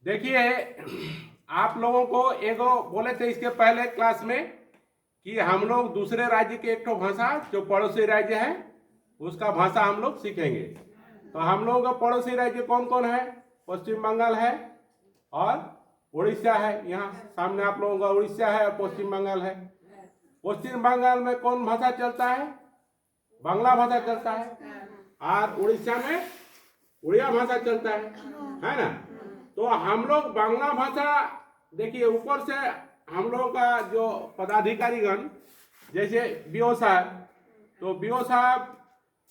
देखिए, आप लोगों को एगो बोले थे इसके पहले क्लास में कि हम लोग दूसरे राज्य के एक ठो भाषा जो पड़ोसी राज्य है उसका भाषा हम लोग सीखेंगे। तो हम लोगों का पड़ोसी राज्य कौन कौन है? पश्चिम बंगाल है और उड़ीसा है। यहाँ सामने आप लोगों का उड़ीसा है और पश्चिम बंगाल है। पश्चिम बंगाल में कौन भाषा चलता है? बांग्ला भाषा चलता है। और उड़ीसा में उड़िया भाषा चलता है ना। तो हम लोग बांग्ला भाषा, देखिए ऊपर से हम लोगों का जो पदाधिकारीगण जैसे बीओ साहब, तो बीओ साहब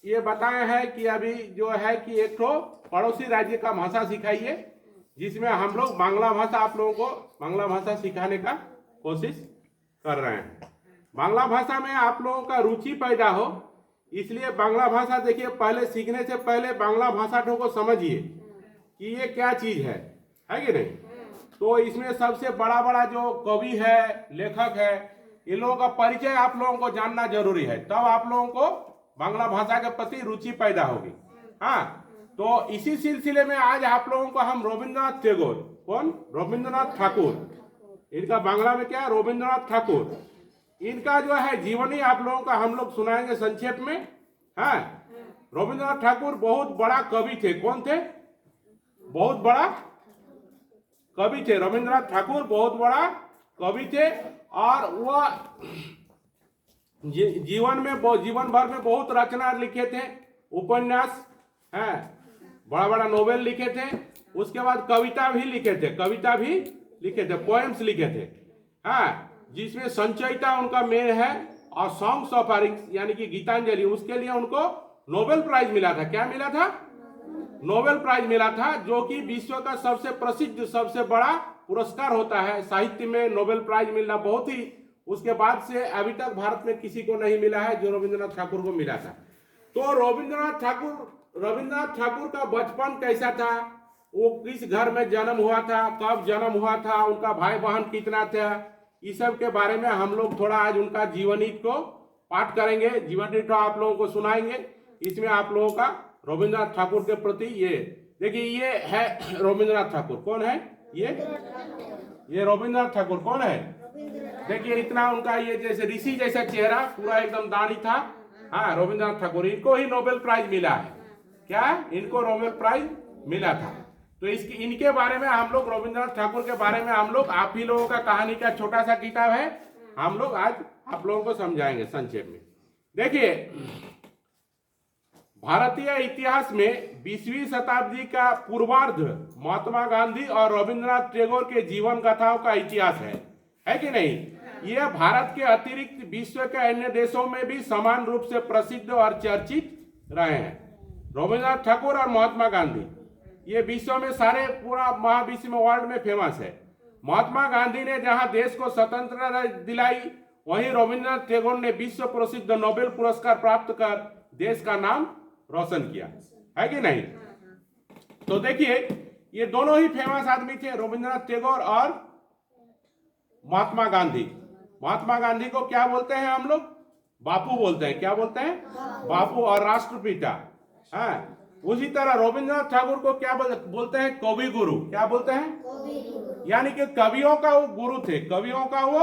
ये बताए हैं कि अभी जो है कि एक तो पड़ोसी राज्य का भाषा सिखाइए जिसमें हम लोग बांग्ला भाषा आप लोगों को बांग्ला भाषा सिखाने का कोशिश कर रहे हैं। बांग्ला भाषा में आप लोगों का रुचि पैदा हो, इसलिए बांग्ला भाषा देखिए पहले सीखने से पहले बांग्ला भाषा को समझिए कि ये क्या चीज है कि नहीं। तो इसमें सबसे बड़ा बड़ा जो कवि है, लेखक है, इन लोगों का परिचय आप लोगों को जानना जरूरी है, तब आप लोगों को बांग्ला भाषा के प्रति रुचि पैदा होगी। हाँ, तो इसी सिलसिले में आज आप लोगों को हम रविंद्रनाथ टैगोर, कौन? रविंद्रनाथ ठाकुर, इनका बांग्ला में क्या? रविंद्रनाथ ठाकुर, इनका जो है जीवनी आप लोगों का हम लोग सुनाएंगे संक्षेप में। हाँ, रविंद्रनाथ ठाकुर बहुत बड़ा कवि थे। कौन थे? बहुत बड़ा कवि थे। रविंद्रनाथ ठाकुर बहुत बड़ा कवि थे और वह जीवन भर में बहुत रचना लिखे थे, उपन्यास हैं, बड़ा बड़ा नोवेल लिखे थे। उसके बाद कविता भी लिखे थे, पोएम्स लिखे थे। हाँ, जिसमें संचयिता उनका मेन है और सॉन्ग्स ऑफ आरिंग्स यानी कि गीतांजलि, उसके लिए उनको नोबेल प्राइज मिला था। क्या मिला था? नोबेल प्राइज मिला था, जो कि विश्व का सबसे प्रसिद्ध सबसे बड़ा पुरस्कार होता है। साहित्य में नोबेल प्राइज मिलना बहुत ही, उसके बाद से अभी तक भारत में किसी को नहीं मिला है जो रविंद्रनाथ ठाकुर को मिला था। तो रविंद्रनाथ ठाकुर का बचपन कैसा था, वो किस घर में जन्म हुआ था, कब जन्म हुआ था, उनका भाई बहन कितना था, इस सब के बारे में हम लोग थोड़ा आज उनका जीवनी को पाठ करेंगे, जीवनी को आप लोगों को सुनाएंगे। इसमें आप लोगों का रविंद्रनाथ ठाकुर के प्रति ये देखिए, ये है रविंद्रनाथ ठाकुर। कौन है ये रविंद्रनाथ ठाकुर कौन है? देखिए इतना उनका ये जैसे ऋषि जैसा चेहरा, पूरा एकदम दाढ़ी था। हाँ, रविंद्रनाथ ठाकुर, इनको ही नोबेल प्राइज मिला है। क्या? इनको नोबेल प्राइज मिला था। तो इनके बारे में हम लोग, रविंद्रनाथ ठाकुर के बारे में हम लोग, आप ही लोगों का कहानी का छोटा सा किताब है, हम लोग आज आप लोगों को समझाएंगे संक्षेप में। देखिए, भारतीय इतिहास में 20वीं शताब्दी का पूर्वार्ध महात्मा गांधी और रविंद्रनाथ टैगोर के जीवन गाथाओं का इतिहास है कि नहीं। यह भारत के अतिरिक्त विश्व के अन्य देशों में भी समान रूप से प्रसिद्ध और चर्चित रहे हैं। रविंद्रनाथ ठाकुर और महात्मा गांधी ये विश्व में सारे पूरा महाविश्व में, वर्ल्ड में फेमस है। महात्मा गांधी ने जहां देश को स्वतंत्रता दिलाई, वहीं रविंद्रनाथ टैगोर ने विश्व प्रसिद्ध नोबेल पुरस्कार प्राप्त कर देश का नाम रोशन किया, है कि नहीं। तो देखिए, ये दोनों ही फेमस आदमी थे, रविंद्रनाथ टैगोर और महात्मा गांधी। महात्मा गांधी को क्या बोलते हैं हम लोग? बापू बोलते हैं। क्या बोलते हैं? बापू और राष्ट्रपिता। हाँ, उसी तरह रविंद्रनाथ ठाकुर को क्या बोलते हैं? कवि गुरु। क्या बोलते हैं? यानी कि कवियों का वो गुरु थे, कवियों का वो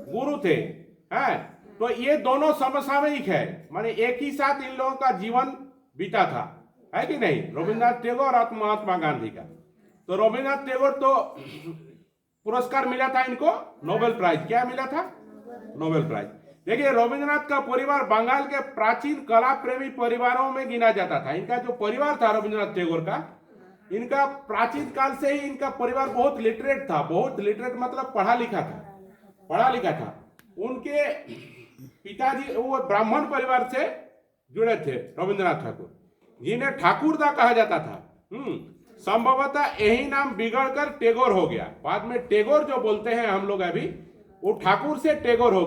गुरु थे। हैं, तो ये दोनों समसामयिक है, माने एक ही साथ इन लोगों का जीवन बीता था, है कि नहीं, रविंद्रनाथ टैगोर और महात्मा गांधी का। तो रविंद्रनाथ टैगोर तो पुरस्कार मिला था इनको, नोबेल प्राइज। क्या मिला था? Nobel prize. देखिए, रविंद्रनाथ का परिवार बंगाल के प्राचीन कला प्रेमी परिवारों में गिना जाता था। इनका जो परिवार था रविंद्रनाथ टैगोर का, इनका प्राचीन काल से ही इनका परिवार बहुत लिटरेट था। बहुत लिटरेट मतलब पढ़ा लिखा था। उनके पिताजी वो ब्राह्मण परिवार से जुड़े थे, रविंद्रनाथ ठाकुर, जिन्हें ठाकुरदा कहा जाता था। संभवतः यही नाम बिगड़कर टैगोर हो गया। बाद में टैगोर जो बोलते हैं हम लोग अभी, वो ठाकुर से टैगोर हो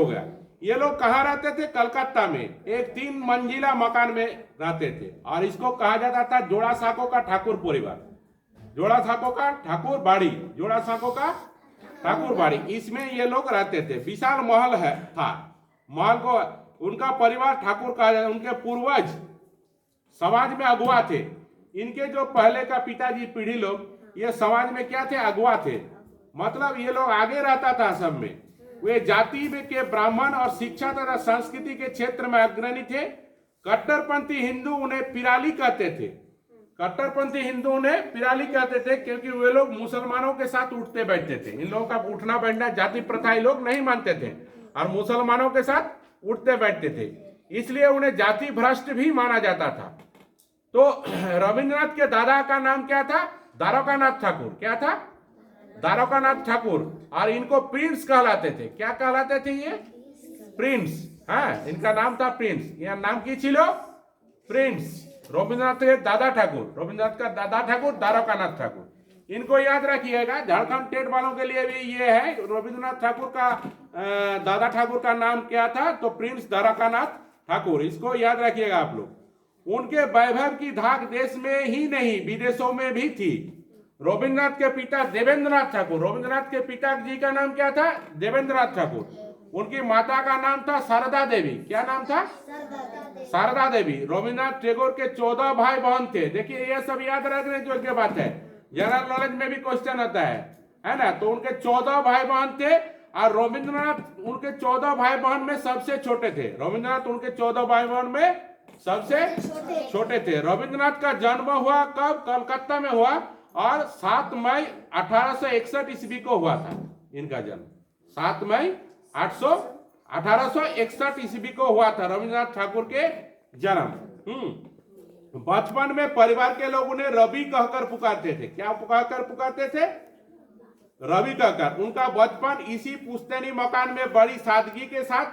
गया। ये लोग कहाँ रहते थे? कलकत्ता में एक 3 मंजिला मकान में रहते थे और इसको कहा जाता था जोड़ा साको का ठाकुर परिवार, जोड़ा साको का ठाकुर बाड़ी। इसमें ये लोग रहते थे। विशाल महल था। महल को उनका परिवार ठाकुर कहा जाता। उनके पूर्वज समाज में अगुआ थे। इनके जो पहले का पिताजी पीढ़ी लोग ये समाज में क्या थे, अगुआ थे। मतलब ये लोग आगे रहता था सब में। वे जाति में के ब्राह्मण और शिक्षा तथा संस्कृति के क्षेत्र में अग्रणी थे। कट्टरपंथी हिंदू उन्हें पिराली कहते थे। कट्टरपंथी हिंदू उन्हें पिराली कहते थे क्योंकि वे लोग मुसलमानों के साथ उठते बैठते थे। इन लोगों का उठना बैठना जाति प्रथा ये लोग नहीं मानते थे और मुसलमानों के साथ उठते बैठते थे, इसलिए उन्हें जाति भ्रष्ट भी माना जाता था। तो रविंद्रनाथ के दादा का नाम क्या था, द्वारकानाथ ठाकुर। क्या था, द्वारकानाथ ठाकुर। और इनको प्रिंस कहलाते थे। क्या कहलाते थे ये, प्रिंस। हाँ, इनका नाम था प्रिंस। यह नाम की छिलो, प्रिंस। रविंद्रनाथ के दादा ठाकुर, रविंद्रनाथ का दादा ठाकुर द्वारकानाथ ठाकुर। इनको याद रखिएगा, झारखंड टेट वालों के लिए भी ये है। रविंद्रनाथ ठाकुर का दादा ठाकुर का नाम क्या था, तो प्रिंस द्वारकानाथ ठाकुर। इसको याद रखिएगा आप लोग। उनके वैभव की धाक देश में ही नहीं विदेशों में भी थी। रविंद्रनाथ के पिता देवेंद्रनाथ ठाकुर, रविंद्रनाथ के पिता जी का नाम क्या था, देवेंद्रनाथ ठाकुर। उनकी माता का नाम था शारदा देवी। क्या नाम था, शारदा देवी। रविंद्रनाथ टैगोर के 14 भाई बहन थे। देखिए ये सब याद रखने योग्य बात है, जनरल नॉलेज में भी क्वेश्चन आता है ना। तो उनके 14 भाई बहन थे और रविंद्रनाथ उनके 14 भाई बहन में सबसे छोटे थे। रविंद्रनाथ उनके 14 भाई बहन में सबसे छोटे थे। रविंद्रनाथ का जन्म हुआ कब, कलकत्ता में हुआ और 7 मई 1861 ईस्वी को हुआ था इनका जन्म। 7 मई 1861 ईस्वी को हुआ था रविंद्रनाथ ठाकुर के जन्म। बचपन में परिवार के लोग उन्हें रवि कहकर पुकारते थे। क्या कहकर पुकारते थे, रवि कहकर। उनका बचपन इसी पुश्तैनी मकान में बड़ी सादगी के साथ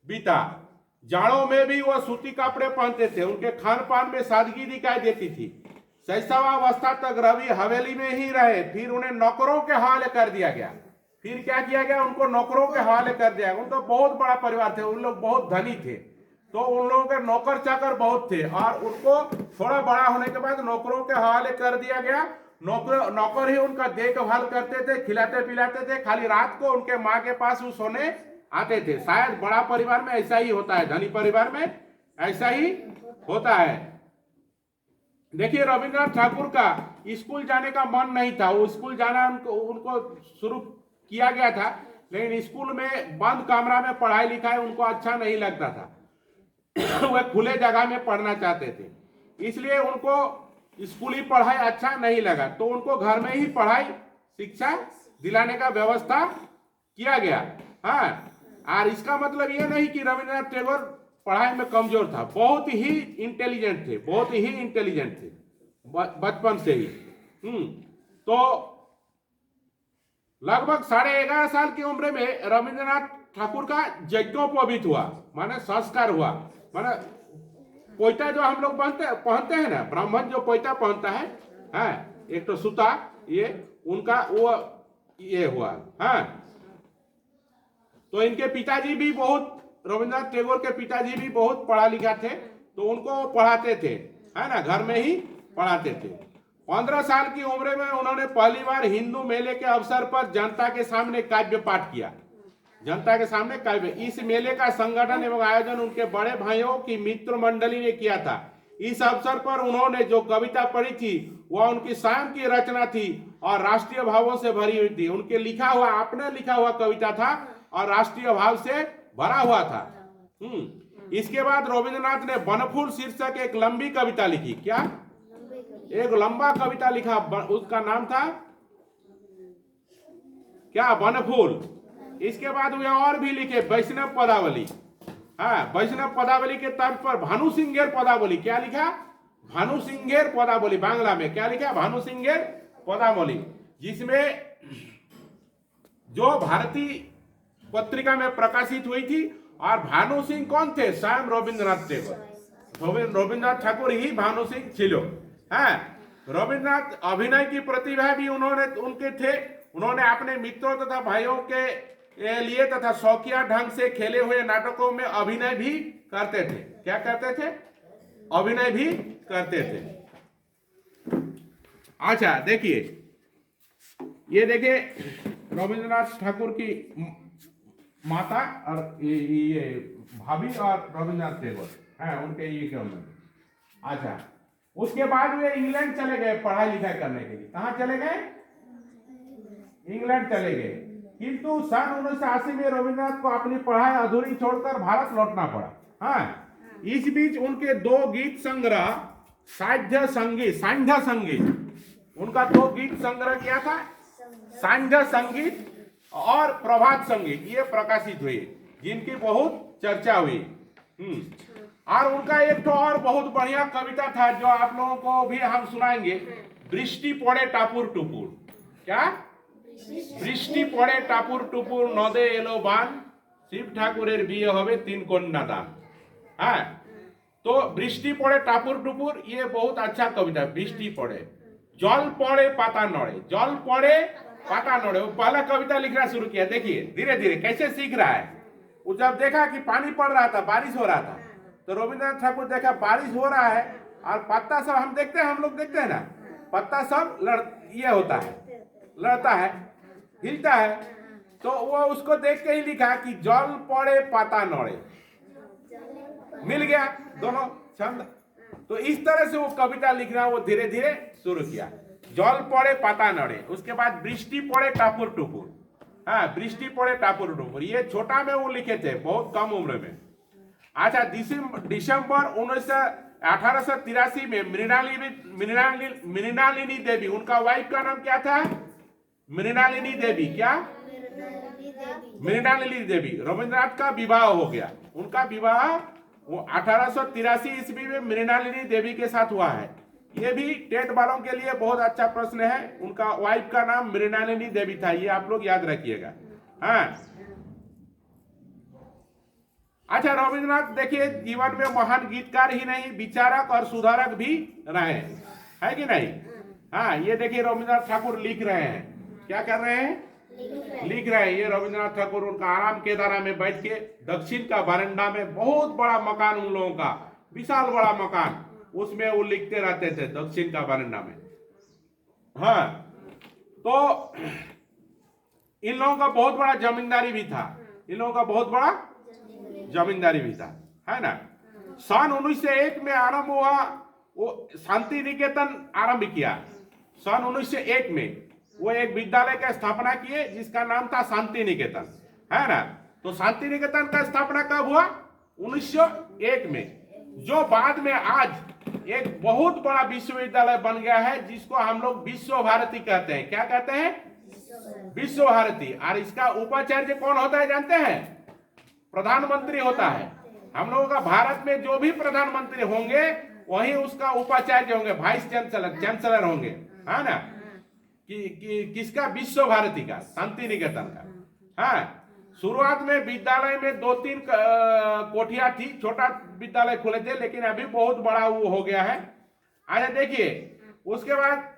बीता। जाड़ों में भी वह सूती कपड़े पहनते थे। उनके खान पान में सादगी दिखाई देती थी। शैशवावस्था तक रवि हवेली में ही रहे, फिर उन्हें नौकरों के हवाले कर दिया गया। फिर क्या किया गया, उनको नौकरों के हवाले कर दिया गया। उनका बहुत बड़ा परिवार थे, उन लोग बहुत धनी थे, तो उन लोगों के नौकर चाकर बहुत थे और उनको थोड़ा बड़ा होने के बाद नौकरों के हवाले कर दिया गया। नौकर ही उनका देखभाल करते थे, खिलाते पिलाते थे। खाली रात को उनके माँ के पास वो सोने आते थे। शायद बड़ा परिवार में ऐसा ही होता है, धनी परिवार में ऐसा ही होता है। देखिए रविंद्रनाथ ठाकुर का स्कूल जाने का मन नहीं था। वो स्कूल जाना उनको शुरू किया गया था, लेकिन स्कूल में बंद कमरा में पढ़ाई लिखाई उनको अच्छा नहीं लगता था। वह खुले जगह में पढ़ना चाहते थे, इसलिए उनको स्कूली पढ़ाई अच्छा नहीं लगा। तो उनको घर में ही पढ़ाई शिक्षा दिलाने का व्यवस्था किया गया। हाँ, और इसका मतलब ये नहीं कि रविंद्रनाथ टैगोर पढ़ाई में कमजोर था। बहुत ही इंटेलिजेंट थे, बहुत ही इंटेलिजेंट थे बचपन से ही। तो लगभग 11.5 साल की उम्र में रविंद्रनाथ ठाकुर का यज्ञोपवीत हुआ, माने संस्कार हुआ। माने पोइता जो हम लोग पहनते हैं ना, ब्राह्मण जो पोइता पहनता है, हाँ, एक तो सूता, ये उनका वो ये हुआ। हाँ, तो इनके पिताजी भी बहुत, रविंद्रनाथ टैगोर के पिताजी भी बहुत पढ़ा लिखा थे, तो उनको पढ़ाते थे, है ना, घर में ही पढ़ाते थे। 15 साल की उम्र में उन्होंने पहली बार हिंदू मेले के अवसर पर जनता के सामने काव्य पाठ किया। जनता के सामने काव्य। इस मेले का संगठन एवं आयोजन उनके बड़े भाइयों की मित्र मंडली ने किया था। इस अवसर पर उन्होंने जो कविता पढ़ी थी वह उनकी स्वयं की रचना थी और राष्ट्रीय भावों से भरी हुई थी। उनके लिखा हुआ, अपने लिखा हुआ कविता था और राष्ट्रीय भाव से भरा हुआ था। इसके बाद रविंद्रनाथ ने बनफूल शीर्षक एक लंबी कविता लिखी। क्या, एक लंबा कविता लिखा, उसका नाम था क्या, बनफूल। इसके बाद वे और भी लिखे, वैष्णव पदावली। हाँ, वैष्णव पदावली के तर्ज पर भानुसिंगेर पदावली। क्या लिखा, भानुसिंगेर पदावली। बांग्ला में क्या लिखा, भानुसिंगेर पदावली, जिसमें जो भारतीय पत्रिका में प्रकाशित हुई थी। और भानु सिंह कौन थे, स्वयं रविंद्रनाथ टैगोर। रविंद्रनाथ ठाकुर ही भानु सिंह छिलो। है, रविंद्रनाथ अभिनय की प्रतिभा भी उनके थे। उन्होंने अपने मित्रों तथा भाइयों के लिए तथा शौकिया ढंग से खेले हुए नाटकों में अभिनय भी करते थे। क्या करते थे, अभिनय भी करते थे। अच्छा देखिए, ये देखिए रविंद्रनाथ ठाकुर की माता और ये भाभी और रविंद्रनाथ टैगोर है, उनके ये क्या। अच्छा, उसके बाद वे इंग्लैंड चले गए पढ़ाई लिखाई करने के लिए। कहाँ चले गए? इंग्लैंड चले गए। किंतु सन 1980 में रविन्द्रनाथ को अपनी पढ़ाई अधूरी छोड़कर भारत लौटना पड़ा। हाँ, इस बीच उनके दो गीत संग्रह साध्य संगीत, उनका दो गीत संग्रह क्या था? साध्य संगीत और प्रभात संगीत, ये प्रकाशित हुए, जिनकी बहुत चर्चा हुई। और उनका एक तो और बहुत बढ़िया कविता था जो आप लोगों को भी हम सुनाएंगे, बृष्टि पड़े टापुर टुपुर। क्या? বৃষ্টি পড়ে টাপুর টুপুর নদে এলো বান, শিব ঠাকুরের বিয়ে হবে 3 কন্যা দান। हाँ, तो বৃষ্টি পড়ে টাপুর টুপুর, ये बहुत अच्छा कविता। বৃষ্টি पड़े, जल पड़े पाता नड़े, जल पड़े पाता नड़े, वो पहला कविता लिखना शुरू किया। देखिए धीरे धीरे कैसे सीख रहा है। वो जब देखा कि पानी पड़ रहा था, बारिश हो रहा था, तो रविन्द्रनाथ ठाकुर देखा बारिश हो रहा है और पत्ता सब हम देखते हैं, हम लोग देखते हैं ना, पत्ता सब ये होता है, लड़ता है, हिलता है। तो वो उसको देख के ही लिखा कि जल पड़े पाता नड़े, मिल गया दोनों छंद। तो इस तरह से वो कविता लिखना वो धीरे धीरे शुरू किया। जल पड़े पाता नड़े, उसके बाद बृष्टि पड़े टापुर टुपुर। हाँ, बृष्टि पड़े टापुर टुपुर, ये छोटा में वो लिखे थे, बहुत कम उम्र में। अच्छा, दिसंबर 1883 में मृणालिनी देवी, उनका वाइफ का नाम क्या था? मृणालिनी देवी। क्या? मृणालिनी देवी। रविन्द्रनाथ का विवाह हो गया। उनका विवाह वो 1883 ईस्वी में मृणालिनी देवी के साथ हुआ है। ये भी टेट वालों के लिए बहुत अच्छा प्रश्न है। उनका वाइफ का नाम मृणालिनी देवी था, ये आप लोग याद रखिएगा। हाँ, अच्छा, रविन्द्रनाथ देखिए जीवन में महान गीतकार ही नहीं, विचारक और सुधारक भी रहे, है कि नहीं? हाँ, ये देखिए रविन्द्रनाथ ठाकुर लिख रहे हैं। क्या कर रहे हैं? लिख रहे हैं। ये रविन्द्रनाथ ठाकुर उनका आराम केदारा में बैठ के दक्षिण का बरंडा में, बहुत बड़ा मकान उन लोगों का, विशाल बड़ा मकान, उसमें वो लिखते रहते थे दक्षिण का बरंडा में। हाँ, तो इन लोगों का बहुत बड़ा जमींदारी भी था, इन लोगों का बहुत बड़ा जमींदारी भी था, है ना। सन 1901 में आरंभ हुआ, वो शांति निकेतन आरंभ किया। सन 1901 में वो एक विद्यालय का स्थापना किए जिसका नाम था शांति निकेतन, है ना। तो शांति निकेतन का स्थापना कब हुआ? 1901 में, जो बाद में आज एक बहुत बड़ा विश्वविद्यालय बन गया है, जिसको हम लोग विश्व भारती कहते हैं। क्या कहते हैं? विश्व भारती। और इसका उपाचार्य कौन होता है जानते हैं? प्रधानमंत्री होता है। हम लोगों का भारत में जो भी प्रधानमंत्री होंगे वही उसका उपाचार्य होंगे, वाइस चांसलर होंगे, है ना। किसका? विश्व भारती का, शांति निकेतन का। हाँ, शुरुआत में विद्यालय में 2-3 कोठियां थी, छोटा विद्यालय खुले थे, लेकिन अभी बहुत बड़ा वो हो गया है। आगे देखिए, उसके बाद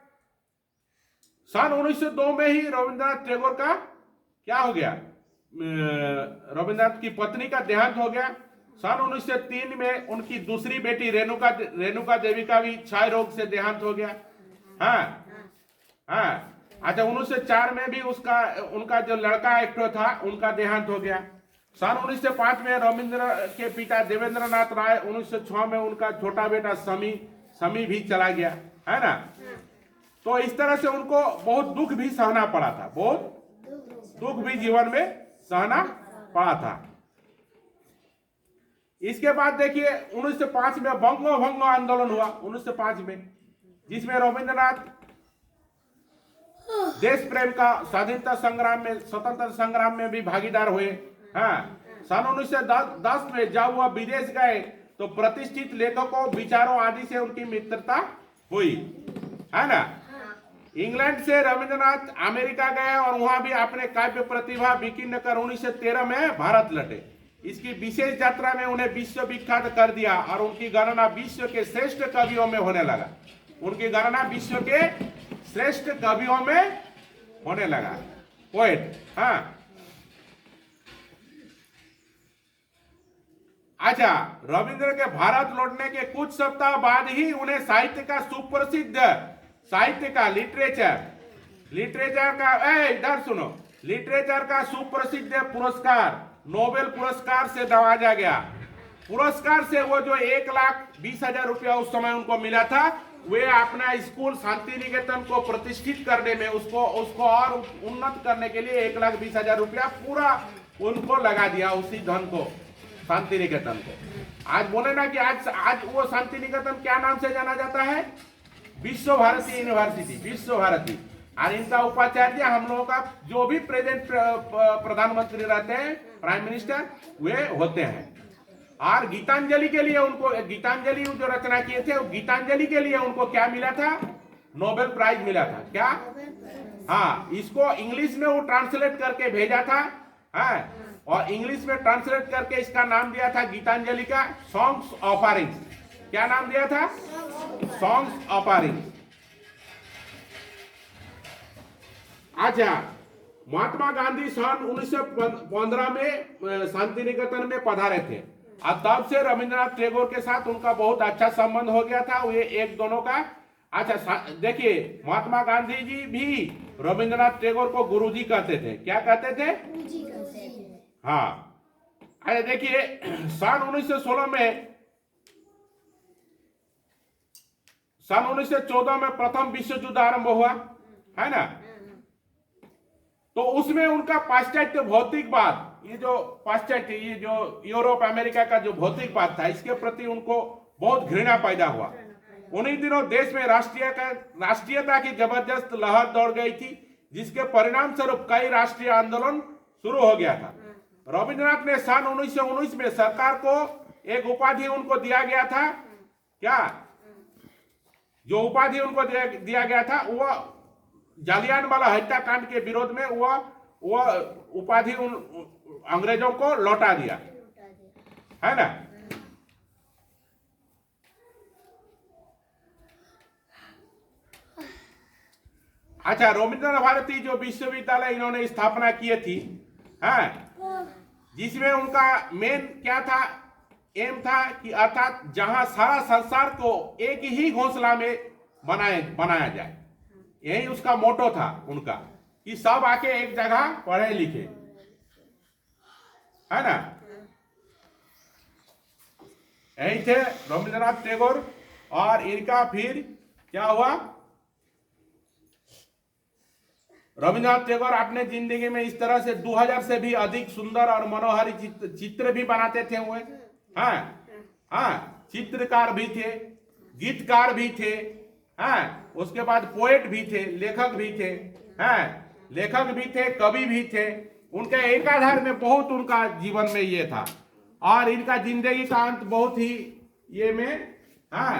सन 1902 में ही रविन्द्रनाथ टैगोर का क्या हो गया? रविन्द्रनाथ की पत्नी का देहांत हो गया। सन 1903 में उनकी दूसरी बेटी रेणुका देवी का भी क्षय रोग से देहांत हो गया। हाँ, हाँ, अच्छा, 1904 में भी उनका जो लड़का एक था उनका देहांत हो गया। सन 1905 में रविन्द्र के पिता देवेंद्रनाथ राय, 1906 में उनका छोटा बेटा समी भी चला गया, है ना। तो इस तरह से उनको बहुत दुख भी सहना पड़ा था, बहुत दुख भी जीवन में सहना पड़ा था। इसके बाद देखिए 1905 में बंगो भंगो आंदोलन हुआ 1905 में, जिसमें रविन्द्रनाथ देश प्रेम का स्वाधीनता संग्राम में, स्वतंत्रता संग्राम में भी भागीदार हुए। हाँ, सन 1910 में जब वह विदेश गए तो प्रतिष्ठित लेखकों, विचारों आदि से उनकी मित्रता हुई, है ना। इंग्लैंड से रविन्द्रनाथ अमेरिका गए और वहां भी अपने काव्य प्रतिभा विकीर्ण कर 1913 में भारत लौटे। इसकी विशेष यात्रा में उन्हें विश्व विख्यात कर दिया और उनकी गणना विश्व के श्रेष्ठ कवियों में होने लगा। उनकी गणना विश्व के श्रेष्ठ कवियों में होने लगा, पोएट। हाँ, अच्छा, रविंद्र के भारत लौटने के कुछ सप्ताह बाद ही उन्हें साहित्य का सुप्रसिद्ध, साहित्य का, लिटरेचर का, इधर सुनो, लिटरेचर का सुप्रसिद्ध पुरस्कार, नोबेल पुरस्कार से नवाजा गया। पुरस्कार से वो जो 1,20,000 रुपया उस समय उनको मिला था, वे अपना स्कूल शांति निकेतन को प्रतिष्ठित करने में उसको और उन्नत करने के लिए 1,20,000 रुपया पूरा उनको लगा दिया, उसी धन को, शांति निकेतन को। आज बोले ना कि आज वो शांति निकेतन क्या नाम से जाना जाता है? विश्व भारती यूनिवर्सिटी, विश्व भारती। और इनका उपाचार्य हम लोगों का जो भी प्रेजेंट प्रधानमंत्री रहते हैं, प्राइम मिनिस्टर, वे होते हैं। और गीतांजलि के लिए उनको, गीतांजलि जो रचना किए थे, गीतांजलि के लिए उनको क्या मिला था? नोबेल प्राइज मिला था। क्या? हाँ, इसको इंग्लिश में वो ट्रांसलेट करके भेजा था। हाँ, और इंग्लिश में ट्रांसलेट करके इसका नाम दिया था गीतांजलि का सॉन्ग्स ऑफरिंग्स। क्या नाम दिया था? Songs offerings. अच्छा, महात्मा गांधी सन 1915 में शांति निकेतन में पधारे थे और तब से रविंद्रनाथ टैगोर के साथ उनका बहुत अच्छा संबंध हो गया था। ये एक दोनों का। अच्छा, देखिए, महात्मा गांधी जी भी रविंद्रनाथ टैगोर को गुरुजी कहते थे। क्या कहते थे? गुरुजी कहते थे। हाँ। अरे देखिए, सन 1914 में प्रथम विश्व युद्ध आरंभ हुआ, है ना? तो उसमें उनका पाश्चात्य भौतिकवाद, ये जो पाश्चात्य, ये जो यूरोप अमेरिका का जो भौतिकवाद था, इसके प्रति उनको बहुत घृणा पैदा हुआ। उन्हीं दिनों देश में राष्ट्रीयता की जबरदस्त लहर दौड़ गई थी, जिसके परिणाम स्वरूप कई राष्ट्रीय आंदोलन शुरू हो गया था। रविंद्रनाथ ने सन 1919 में सरकार को एक उपाधि उनको दिया गया था। क्या? जो उपाधि उनको दिया गया था, वह जालियानवाला हत्याकांड के विरोध में वह उपाधि उन अंग्रेजों को लौटा दिया, है ना? अच्छा, रविंद्र भारती जो विश्वविद्यालय इन्होंने स्थापना की थी, है, जिसमें उनका मेन क्या था? एम था कि अर्थात जहां सारा संसार को एक ही घोंसला में बनाया जाए। यही उसका मोटो था उनका, कि सब आके एक जगह पढ़े लिखे, है ना? यही थे रविंद्रनाथ टैगोर। और इनका फिर क्या हुआ? रविंद्रनाथ टैगोर अपने जिंदगी में इस तरह से 2000 से भी अधिक सुंदर और मनोहारी चित्र भी बनाते थे हुए। हाँ, चित्रकार भी थे, गीतकार भी थे, हाँ, उसके बाद पोएट भी थे, लेखक भी थे, हाँ, लेखक भी थे, कवि भी थे। उनके एकाधार में बहुत उनका जीवन में ये था। और इनका जिंदगी का अंत बहुत ही ये में, हाँ,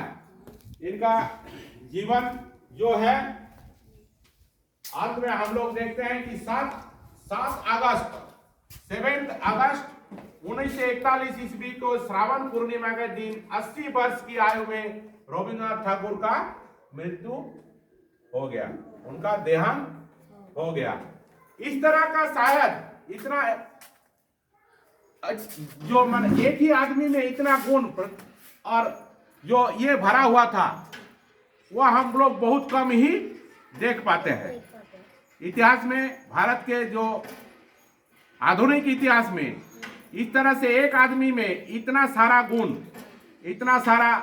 इनका जीवन जो है अंत में हम लोग देखते हैं कि 7 अगस्त 1941 ईस्वी को श्रावण पूर्णिमा के दिन 80 वर्ष की आयु में रविंद्रनाथ ठाकुर का मृत्यु हो गया, उनका देहांत हो गया। इस तरह का शायद इतना जो मन एक ही आदमी में इतना गुण और जो ये भरा हुआ था, वह हम लोग बहुत कम ही देख पाते हैं। इतिहास में, भारत के जो आधुनिक इतिहास में, इस तरह से एक आदमी में इतना सारा गुण, इतना सारा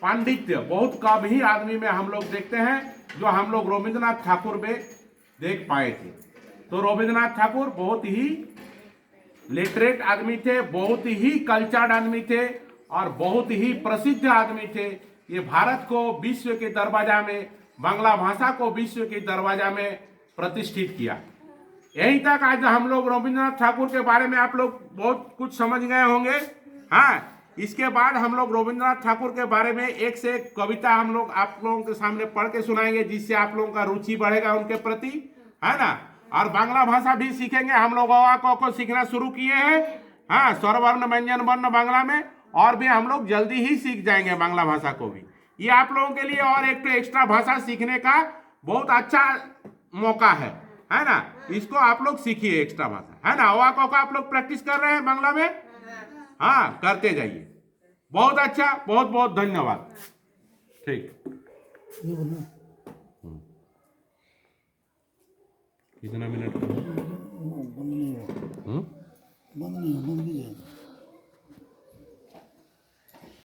पांडित्य बहुत कम ही आदमी में हम लोग देखते हैं, जो हम लोग रविंद्रनाथ ठाकुर में देख पाए थे। तो रविंद्रनाथ ठाकुर बहुत ही लिटरेट आदमी थे, बहुत ही कल्चर्ड आदमी थे और बहुत ही प्रसिद्ध आदमी थे। ये भारत को विश्व के दरवाजा में, बांग्ला भाषा को विश्व के दरवाजा में प्रतिष्ठित किया। यहीं तक आज हम लोग रविंद्रनाथ ठाकुर के बारे में आप लोग बहुत कुछ समझ गए होंगे। हाँ, इसके बाद हम लोग रविंद्रनाथ ठाकुर के बारे में एक से एक कविता हम लोग आप लोगों के सामने पढ़ के सुनाएंगे, जिससे आप लोगों का रुचि बढ़ेगा उनके प्रति, है ना? और बांग्ला भाषा भी सीखेंगे। हम लोग अ को सीखना शुरू किए हैं, हाँ, स्वरवर्ण व्यंजन वर्ण बांग्ला में, और भी हम लोग जल्दी ही सीख जाएंगे बांग्ला भाषा को भी। ये आप लोगों के लिए और एक एक्स्ट्रा भाषा सीखने का बहुत अच्छा मौका है ना? इसको आप लोग सीखिए, एक्स्ट्रा भाषा, है ना? अ का आप लोग प्रैक्टिस कर रहे हैं बांग्ला में, हाँ, करते जाइए। बहुत अच्छा, बहुत बहुत धन्यवाद। ठीक, कितना मिनट?